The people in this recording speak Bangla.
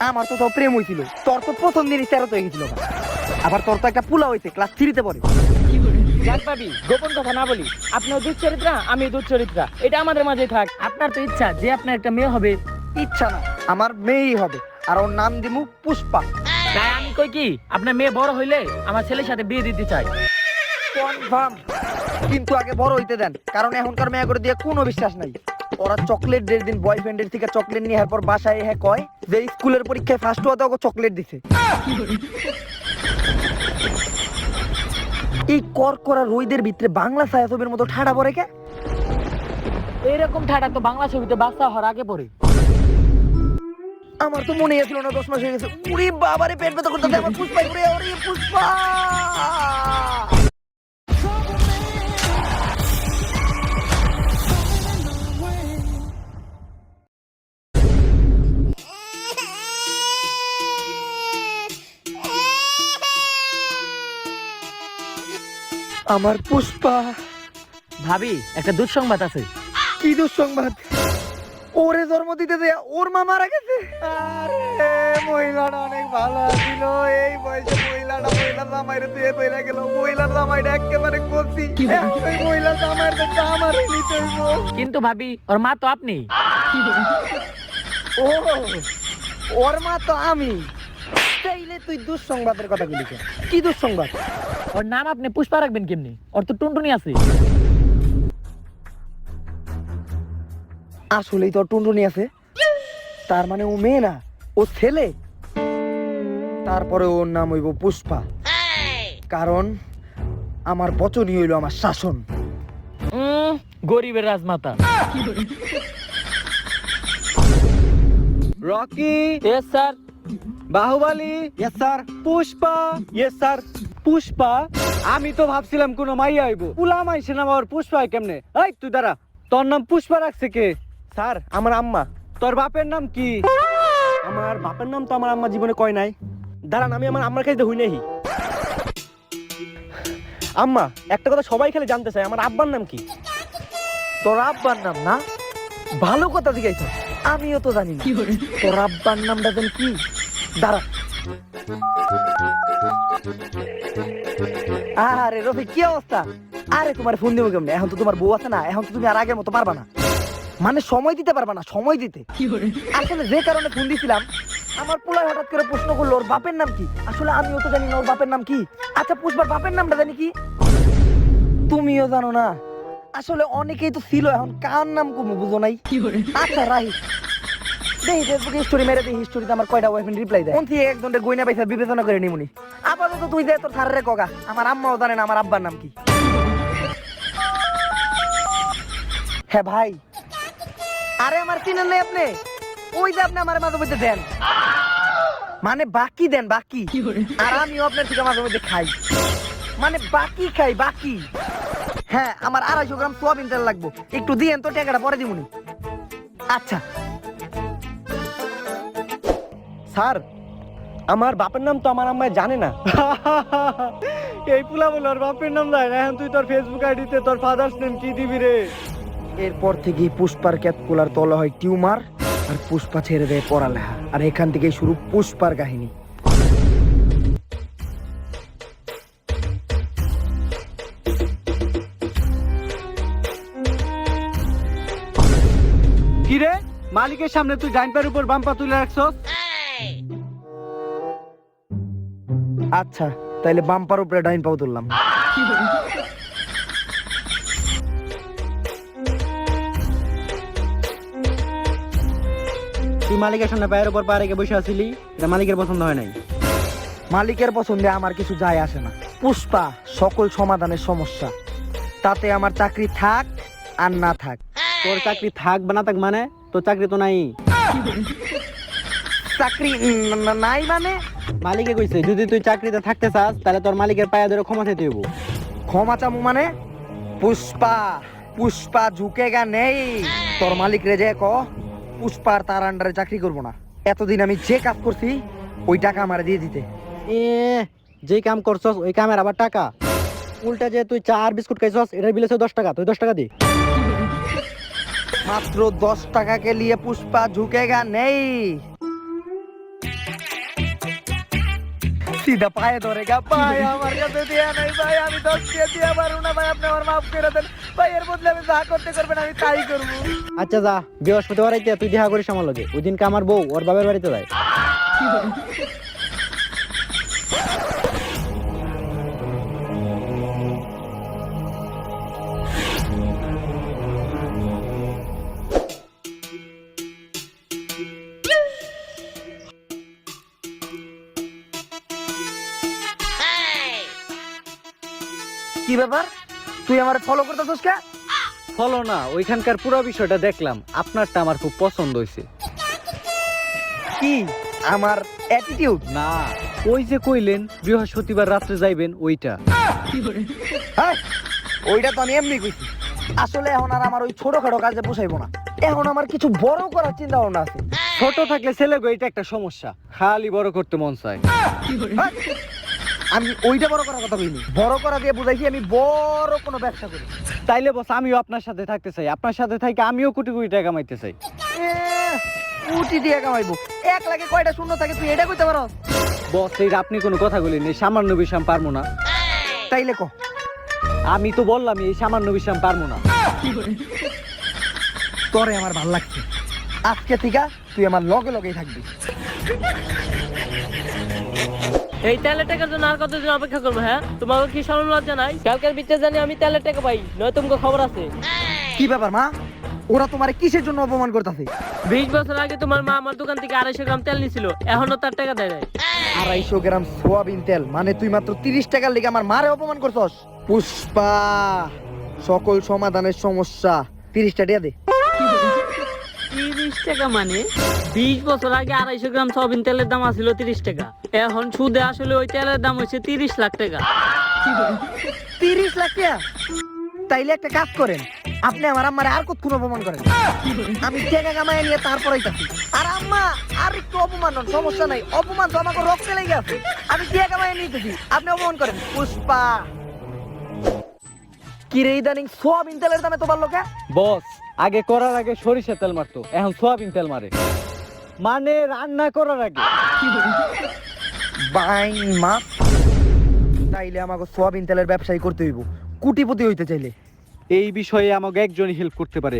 আমার তো সব প্রেম হয়েছিল, তোর তো প্রথম দিনই তেরো তো হয়েছিল, আবার তোর তো একটা পুলা হয়েছে ক্লাস 3-তে পড়ে। যাক ভাবি, গোপন কথা না বলি, আপনিও দুধ চরিত্রা, আমি দুধ চরিত্রা, এটা আমাদের মাঝে থাক। আপনার তো ইচ্ছা যে আপনার একটা মেয়ে হবে। ইচ্ছা না, আমার মেয়েই হবে, আর ওর নাম দিমু পুষ্পা। তাই আমি কই কি, আপনার মেয়ে বড় হইলে আমার ছেলের সাথে বিয়ে দিতে চাই। কনফার্ম, কিন্তু আগে বড় হইতে দেন, কারণ এখনকার মেয়ে করে দিয়ে কোনো বিশ্বাস নাই। ওরা চকলেট দের দিন বয়ফ্রেন্ডের থেকে চকলেট নিয়ে পর বাসায় হ্যাঁ কয় যে স্কুলের পরীক্ষায় ফার্স্ট হওয়াতে ওকে চকলেট দিছে। এই করকরা রোদের ভিতরে বাংলা ছায়াছবির মতো ঠাড়া পড়ে কে? এইরকম ঠাডা তো বাংলা ছবিতে বাচ্চা হওয়ার আগে পড়ে। আমার তো মনে ছিল না 10 মাস হয়ে গেছে। উরে বাবারে, পেট ব্যথা করতেছে আমার। পুষ্পা করে, ওরে পুষ্পা। আমার পুষ্পা। ভাবি, একটা দুঃসংবাদ আছে। কি দুঃসংবাদ? ওরে জন্ম দিতে দেয়া ওর মা মারা গেছে। আরে মহিলাটা অনেক ভালো ছিল, এই বয়সে মহিলা জামাইরে দিয়ে তৈরা গেল। মহিলার জামাইটা একেবারে কচি, ওই মহিলা জামাইয়ের দেখতে আমারই নিতে হইব। কিন্তু ভাবি, ওর মা তো আপনি। ও, ওর মা তো আমি। তাইলে তুই দুঃসংবাদের কথা বলি কেন? কি দুঃসংবাদ? ওর নাম আপনি পুষ্পা রাখবেন কেমনি? ওর তো টুনটুনি আছে। আসলেই তো টুনটুনি আছে, তার মানে ও মেয়ে না, ও ছেলে। তারপরে ওর নাম হইব পুষ্পা, কারণ আমার বচনই হইল আমার শাসন। গরিবের রাজমাতা। Rocky, yes sir. Baahubali, yes sir. Pushpa, yes sir. Pushpa. আমি তো ভাবছিলাম কোন মাইয়া আইব, পুলা মাইছে না আবার পুষ্পা হয় কেমনে? এই তুই দাঁড়া, তোর নাম পুষ্পা রাখছে কে? স্যার, আমার আম্মা। তোর বাপের নাম কি? আমার বাপের নাম তো আমার আম্মা জীবনে কয় নাই। দাঁড়ান, আমি আমার আম্মার কাছে হই নাই। আম্মা, একটা কথা সবাই খালি জানতে চায়, আমার আব্বার নাম কি? তোর আব্বার নাম না? ভালো কথা জিজ্ঞাসা, আমিও তো জানি না। তোর আব্বার নামটা যেন কি? দাঁড়া। আরে রফিক, কি অবস্থা? আরে তোমার ফোন দিব কেমনে? এখন তো তোমার বউ আছে না, এখন তো তুমি আর আগের মতো পারবা না, মানে সময় দিতে পারবা না। সময় দিতে আসলে যে কারণে ফোন দিছিলাম, আমার পোলায় হঠাৎ করে প্রশ্ন করলো ওর বাপের নাম কি। আসলে আমিও তো জানি না ওর বাপের নাম কি। আচ্ছা, পুষ্পার বাপের নামটা জানি কি? তুমিও জানো না? আসলে অনেকেই তো ছিল, এখন কার নাম কমু বুঝো নাই। আচ্ছা রাহি, দেখি ফেসবুকে স্টোরি মেরে দেখি, স্টোরিতে আমার কয়টা বয়ফ্রেন্ড রিপ্লাই দেয়। কোন থেকে একজনের গয়না পয়সা বিবেচনা করে নিমুনি। আপাতত তুই যে তোর থারে কগা, আমার আম্মাও জানে না আমার আব্বার নাম কি। হ্যাঁ ভাই। আরে আমার চিনেন নাই আপনি? ওই যে আপনি আমার মাঝে মধ্যে দেন, মানে বাকি দেন বাকি, আর আমিও আপনার থেকে মাঝে মধ্যে খাই, মানে বাকি খাই বাকি। হ্যাঁ, আমার 250 গ্রাম সোয়াবিন তেল লাগবো, একটু দিয়েন তো, টাকাটা পরে দিবনি। আচ্ছা স্যার, আমার বাপের নাম তো আমার আম্মা জানে না। এই পুলা বলে ওর বাপের নাম যায় না। এখন তুই তোর ফেসবুক আইডিতে তোর ফাদার্স নেম কি দিবি রে? এরপর থেকে পুষ্পার ক্যাতকুলার তলা হয় টিউমার, আর পুষ্পা ছেড়ে দেয় পড়ালেখা, আর এখান থেকেই শুরু পুষ্পার কাহিনী। কি রে, মালিকের সামনে তুই ডাইন পায়ের উপর বাম পা তুলে রাখছস? আচ্ছা, তাইলে বাম্পার উপরে ডাইন পাও তুললাম। তুই মালিকের সামনে পায়ের উপর পা রেখে বসে আছিলি, এটা মালিকের পছন্দ হয় নাই। মালিকের পছন্দে আমার কিছু যায় আসে না। পুষ্পা সকল সমাধানের সমস্যা, তাতে আমার চাকরি থাক আর না থাক। তোর চাকরি থাক বা না থাক মানে? তোর চাকরি তো নাই। চাকরি নাই মানে? মালিকে কইছে যদি তুই চাকরিতে থাকতে চাস তাহলে তোর মালিকের পায়ে ধরে ক্ষমা চাইতে হইব। ক্ষমা চামু মানে? পুষ্পা, পুষ্পা ঝুঁকেগা নেই। তোর মালিক রে যে ক পুষ্পার তার আন্ডারে চাকরি করবো না। এতদিন আমি যে কাজ করছি ওই টাকা আমার দিয়ে দিতে। এ যে কাম করছস ওই কামের আবার টাকা? উল্টা যে তুই চা আর বিস্কুট খাইছস এটার বিল হচ্ছে 10 টাকা, তুই 10 টাকা দি। মাত্র 10 টাকা কে লিয়ে পুষ্পা ঝুঁকেগা নেই। সিধা পায়ে ধরে গা, ভাই আমার কাছে দিয়া নাই ভাই, আমি 10 টাকা দিয়া পারবো না ভাই, আপনি আমার মাফ করে দেন ভাই, এর বদলে আমি যা করতে করবেন আমি তাই করবো। আচ্ছা যা, বৃহস্পতিবার আইতে তুই দেখা করিস আমার লগে। ওই দিনকে আমার বউ ওর বাবার বাড়িতে যায়। কি ব্যাপার, তুই আমার ফলো করতেছিস কে? ফলো না, ওইখানকার পুরো বিষয়টা দেখলাম, আপনারটা আমার খুব পছন্দ হয়েছে। কি আমার অ্যাটিটিউড? না, ওই যে কইলেন বৃহস্পতিবার রাত্রে যাইবেন ওইটা। হ্যাঁ, ওইটা তো আমি এমনি কইছি। আসলে এখন আর আমার ওই ছোটখাটো কাজে বসাইবো না, এখন আমার কিছু বড় করার চিন্তা ভাবনা আছে। ছোট থাকলে ছেলে গো, এটা একটা সমস্যা, খালি বড় করতে মন চায়। হ্যাঁ, আমি ওইটা বড় করার কথা কইনি, বড় করা দিয়ে বুঝাইছি আমি বড় কোনো ব্যবসা করি। তাইলে বস আমিও আপনার সাথে থাকতে চাই, আপনার সাথে থাকি আমিও কোটি কোটি টাকা কামাইতে চাই। কোটি দিয়ে কামাইবো, 1 লাখে কয়টা শূন্য থাকে তুই এটা কইতে পারো? বস এই আপনি কোনো কথা বলি নেই, সামান্য বিষয় আমি পারবো না। তাইলে ক। আমি তো বললাম এই সামান্য বিষয় আমি পারবো না। তোরে আমার ভাল লাগছে, আজকে থেকে তুই আমার লগে লগেই থাকবি। এই তেলের টাকার জন্য আর কতদিন অপেক্ষা করবো? হ্যাঁ, তোমাকে কি শরম লজ্জা নাই? কালকের ভিতরে জানি আমি তেলের টাকা পাই, নয় তোমাকে খবর আছে। কি ব্যাপার মা, ওরা তোমারে কিসের জন্য অপমান করতেছে? 20 বছর আগে তোমার মা আমার দোকান থেকে 250 গ্রাম তেল নিছিল, এখনো তার টাকা দেয় নাই। 250 গ্রাম সোয়াবিন তেল মানে তুই মাত্র 30 টাকার লিগে আমার মারে অপমান করছস? পুষ্পা, সকল সমাধানের সমস্যা 30 টাকা দিয়ে দে। 30 টাকা মানে 20 বছর আগে 250 গ্রাম সয়াবিন তেলের দাম ছিল 30 টাকা, এখন সুদে আসলে ওই তেলের দাম হচ্ছে 30 লাখ টাকা। 30 লাখ টাকা? তাইলে একটা কাজ করেন, আপনি আমার আম্মারে আর কতক্ষণ অপমান করেন, আমি টাকা কামাই নিয়ে তারপরেই থাকি। আর আম্মা আর একটু অপমান হন, সমস্যা নাই, অপমান তো আমাকে রক্তে লেগে আছে, আমি টাকা কামাই নিতেছি, আপনি অপমান করেন। পুষ্পা, কি রে ইদানিং সোয়াবিন তেলের দামে তো বাড়লো কে? বস আগে করার আগে সরিষার তেল মারতো, এখন সোয়াবিন তেল মারে, মানে রান্না করার আগে। বাইন মা, তাইলে আমাকে সোয়াবিন তেলের ব্যবসায়ী করতে হইব, কুটিপতি হইতে চাইলে। এই বিষয়ে আমাকে একজনই হেল্প করতে পারে।